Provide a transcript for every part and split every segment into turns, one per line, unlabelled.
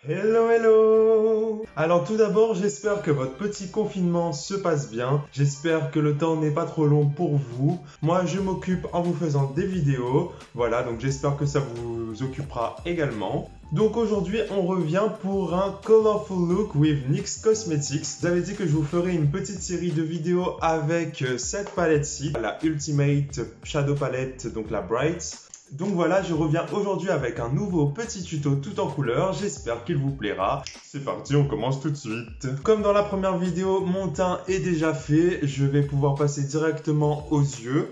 Hello hello! Alors tout d'abord, j'espère que votre petit confinement se passe bien. J'espère que le temps n'est pas trop long pour vous. Moi, je m'occupe en vous faisant des vidéos. Voilà, donc j'espère que ça vous occupera également. Donc aujourd'hui, on revient pour un Colorful Look with NYX Cosmetics. Vous avez dit que je vous ferai une petite série de vidéos avec cette palette-ci, la Ultimate Shadow Palette, donc la Bright. Donc voilà, je reviens aujourd'hui avec un nouveau petit tuto tout en couleur, j'espère qu'il vous plaira. C'est parti, on commence tout de suite. Comme dans la première vidéo, mon teint est déjà fait, je vais pouvoir passer directement aux yeux.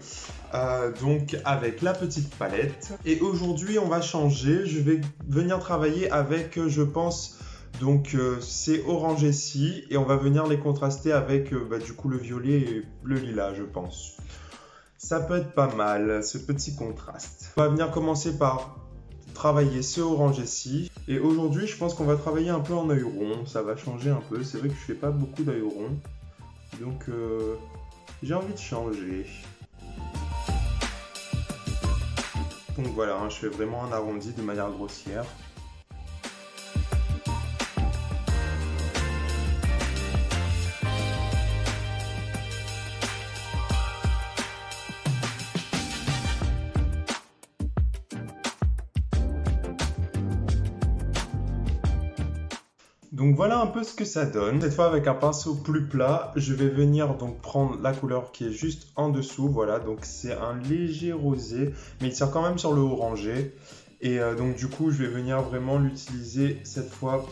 Donc avec la petite palette. Et aujourd'hui, on va changer, je vais venir travailler avec, je pense, donc ces orangés-ci. Et on va venir les contraster avec du coup le violet et le lilas, je pense. Ça peut être pas mal, ce petit contraste. On va venir commencer par travailler ce orangé-ci. Et aujourd'hui, je pense qu'on va travailler un peu en œil rond. Ça va changer un peu. C'est vrai que je fais pas beaucoup d'œil rond. Donc, j'ai envie de changer. Donc voilà, je fais vraiment un arrondi de manière grossière. Donc voilà un peu ce que ça donne. Cette fois avec un pinceau plus plat, je vais venir donc prendre la couleur qui est juste en dessous. Voilà, donc c'est un léger rosé, mais il tire quand même sur le orangé. Et donc du coup, je vais venir vraiment l'utiliser cette fois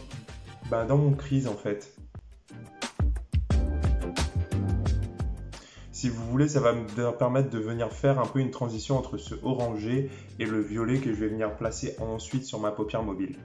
dans mon crease en fait. Si vous voulez, ça va me permettre de venir faire un peu une transition entre ce orangé et le violet que je vais venir placer ensuite sur ma paupière mobile.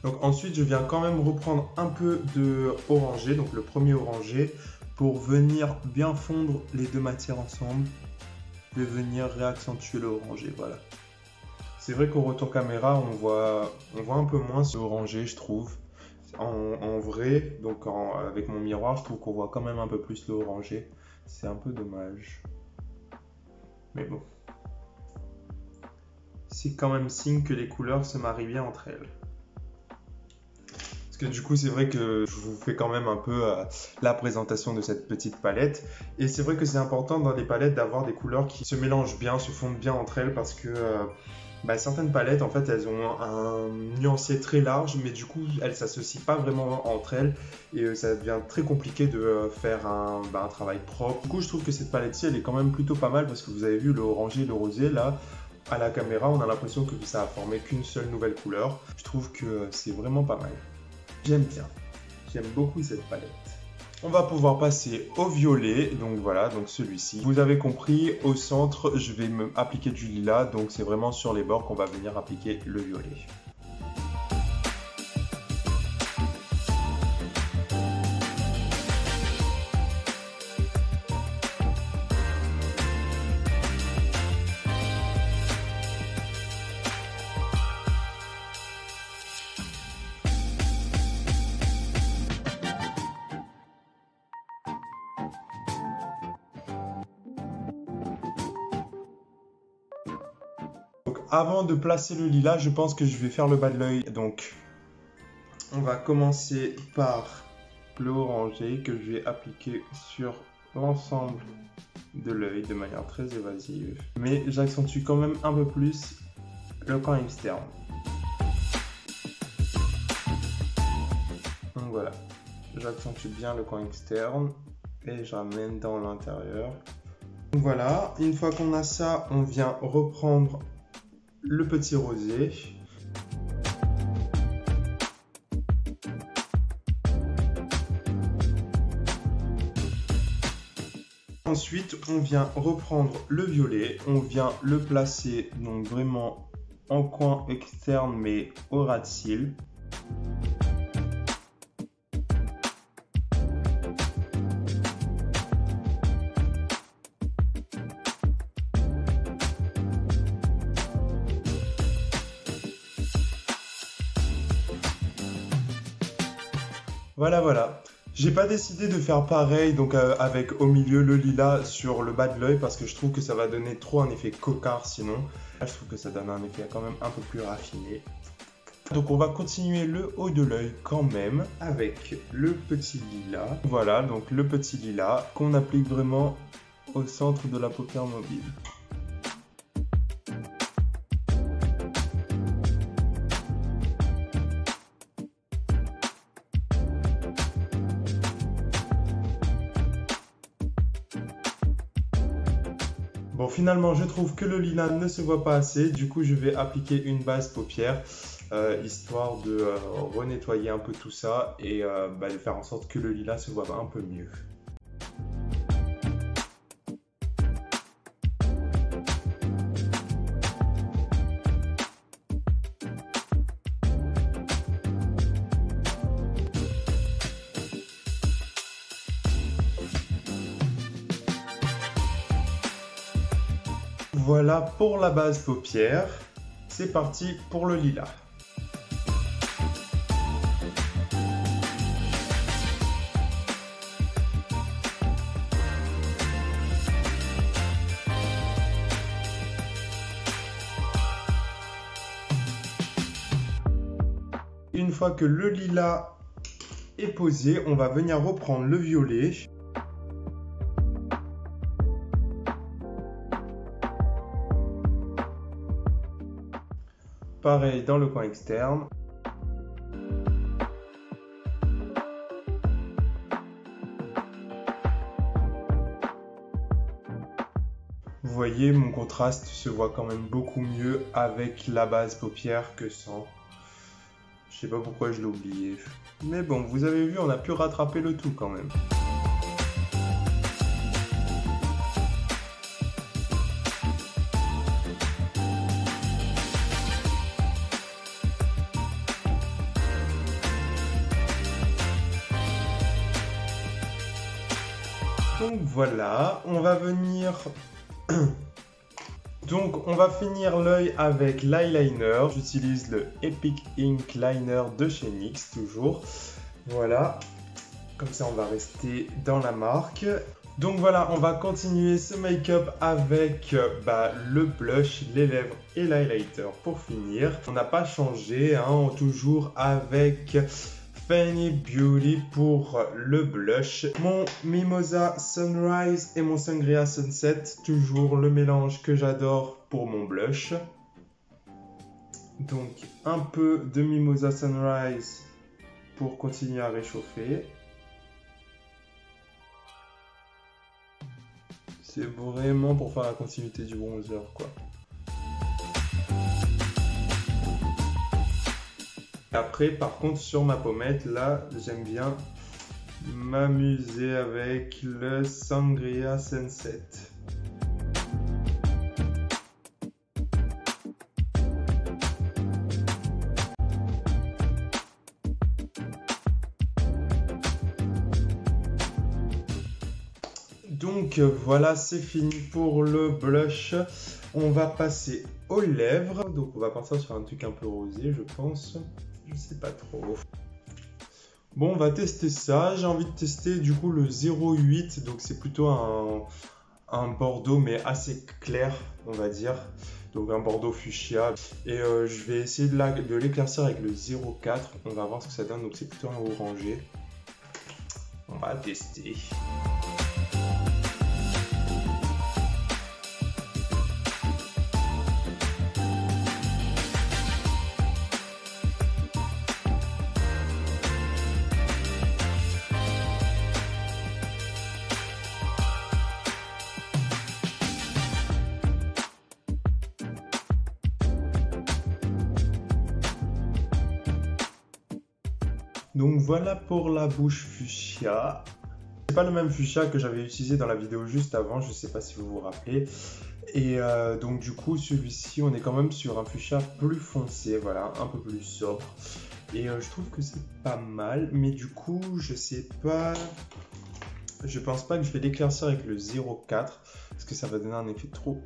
Donc ensuite, je viens quand même reprendre un peu de orangé, donc le premier orangé, pour venir bien fondre les deux matières ensemble. Je vais venir réaccentuer le orangé, voilà. C'est vrai qu'au retour caméra, on voit un peu moins ce orangé, je trouve. En vrai, donc avec mon miroir, je trouve qu'on voit quand même un peu plus le orangé. C'est un peu dommage. Mais bon. C'est quand même signe que les couleurs se marient bien entre elles. Que du coup, c'est vrai que je vous fais quand même un peu la présentation de cette petite palette. Et c'est vrai que c'est important dans les palettes d'avoir des couleurs qui se mélangent bien, se fondent bien entre elles parce que certaines palettes, en fait, elles ont un nuancier très large, mais du coup, elles ne s'associent pas vraiment entre elles et ça devient très compliqué de faire un travail propre. Du coup, je trouve que cette palette-ci, elle est quand même plutôt pas mal parce que vous avez vu le orangé et le rosé, là, à la caméra, on a l'impression que ça a formé qu'une seule nouvelle couleur. Je trouve que c'est vraiment pas mal. J'aime bien, j'aime beaucoup cette palette. On va pouvoir passer au violet, donc voilà, donc celui-ci. Vous avez compris, au centre, je vais me appliquer du lilas, donc c'est vraiment sur les bords qu'on va venir appliquer le violet. Donc avant de placer le lilas, je pense que je vais faire le bas de l'œil. Donc on va commencer par le orangé que je vais appliquer sur l'ensemble de l'œil de manière très évasive. Mais j'accentue quand même un peu plus le coin externe. Donc voilà, j'accentue bien le coin externe et je ramène dans l'intérieur. Donc voilà, une fois qu'on a ça, on vient reprendre le petit rosé. Ensuite, on vient reprendre le violet, on vient le placer donc vraiment en coin externe mais au ras de cils. Voilà. J'ai pas décidé de faire pareil donc avec au milieu le lilas sur le bas de l'œil parce que je trouve que ça va donner trop un effet cocard sinon. Là, je trouve que ça donne un effet quand même un peu plus raffiné. Donc on va continuer le haut de l'œil quand même avec le petit lilas. Voilà, donc le petit lilas qu'on applique vraiment au centre de la paupière mobile. Bon, finalement, je trouve que le lilas ne se voit pas assez. Du coup, je vais appliquer une base paupière, histoire de renettoyer un peu tout ça et de faire en sorte que le lilas se voit un peu mieux. Voilà pour la base paupière, c'est parti pour le lilas. Une fois que le lilas est posé, on va venir reprendre le violet. Pareil dans le coin externe. Vous voyez, mon contraste se voit quand même beaucoup mieux avec la base paupière que sans. Je sais pas pourquoi je l'ai oublié. Mais bon, vous avez vu, on a pu rattraper le tout quand même. Donc voilà, on va venir... Donc on va finir l'œil avec l'eyeliner. J'utilise le Epic Ink Liner de chez NYX toujours. Voilà, comme ça on va rester dans la marque. Donc voilà, on va continuer ce make-up avec le blush, les lèvres et l'highlighter pour finir. On n'a pas changé, hein, toujours avec Fenty Beauty pour le blush. Mon Mimosa Sunrise et mon Sangria Sunset, toujours le mélange que j'adore pour mon blush. Donc un peu de Mimosa Sunrise pour continuer à réchauffer. C'est vraiment pour faire la continuité du bronzer, quoi. Après, par contre, sur ma pommette, là, j'aime bien m'amuser avec le Sangria Sunset. Donc voilà, c'est fini pour le blush. On va passer aux lèvres. Donc on va partir sur un truc un peu rosé, je pense. Je sais pas trop. Bon, on va tester ça. J'ai envie de tester du coup le 08. Donc c'est plutôt un bordeaux mais assez clair, on va dire. Donc un bordeaux fuchsia. Et je vais essayer de l'éclaircir avec le 04. On va voir ce que ça donne. Donc c'est plutôt un orangé. On va tester. Donc voilà pour la bouche fuchsia. C'est pas le même fuchsia que j'avais utilisé dans la vidéo juste avant, je sais pas si vous vous rappelez. Et donc du coup celui-ci on est quand même sur un fuchsia plus foncé, voilà, un peu plus sobre. Et je trouve que c'est pas mal, mais du coup je sais pas, je pense pas que je vais l'éclaircir avec le 04 parce que ça va donner un effet trop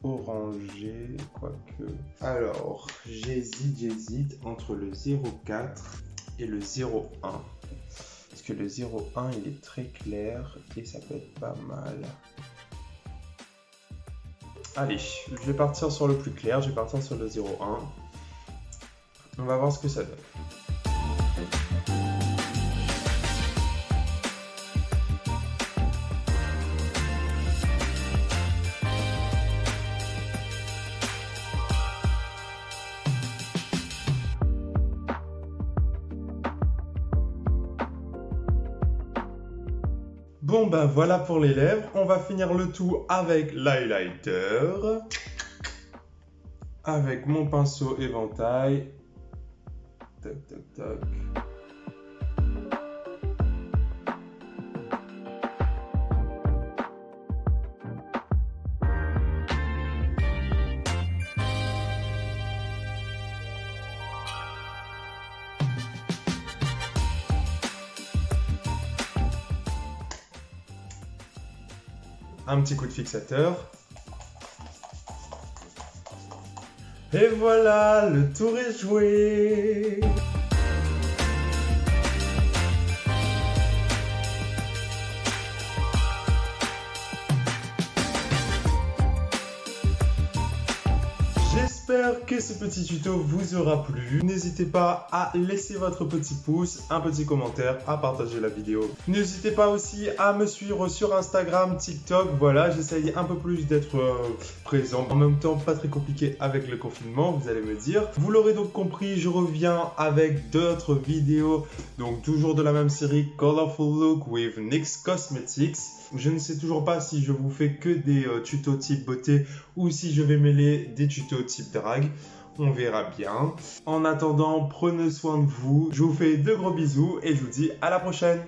orangé, quoique. Alors j'hésite entre le 04 et le 01. Parce que le 0,1 il est très clair et ça peut être pas mal. Allez, je vais partir sur le plus clair, je vais partir sur le 0,1. On va voir ce que ça donne. Bon ben voilà pour les lèvres, on va finir le tout avec l'highlighter. Avec mon pinceau éventail. Toc toc toc. Un petit coup de fixateur. Et voilà, le tour est joué. J'espère que ce petit tuto vous aura plu. N'hésitez pas à laisser votre petit pouce, un petit commentaire, à partager la vidéo. N'hésitez pas aussi à me suivre sur Instagram, TikTok. Voilà, j'essaye un peu plus d'être présent. En même temps, pas très compliqué avec le confinement, vous allez me dire. Vous l'aurez donc compris, je reviens avec d'autres vidéos. Donc toujours de la même série, Colorful Look with NYX Cosmetics. Je ne sais toujours pas si je vous fais que des tutos type beauté ou si je vais mêler des tutos type drague. On verra bien. En attendant, prenez soin de vous. Je vous fais de gros bisous et je vous dis à la prochaine.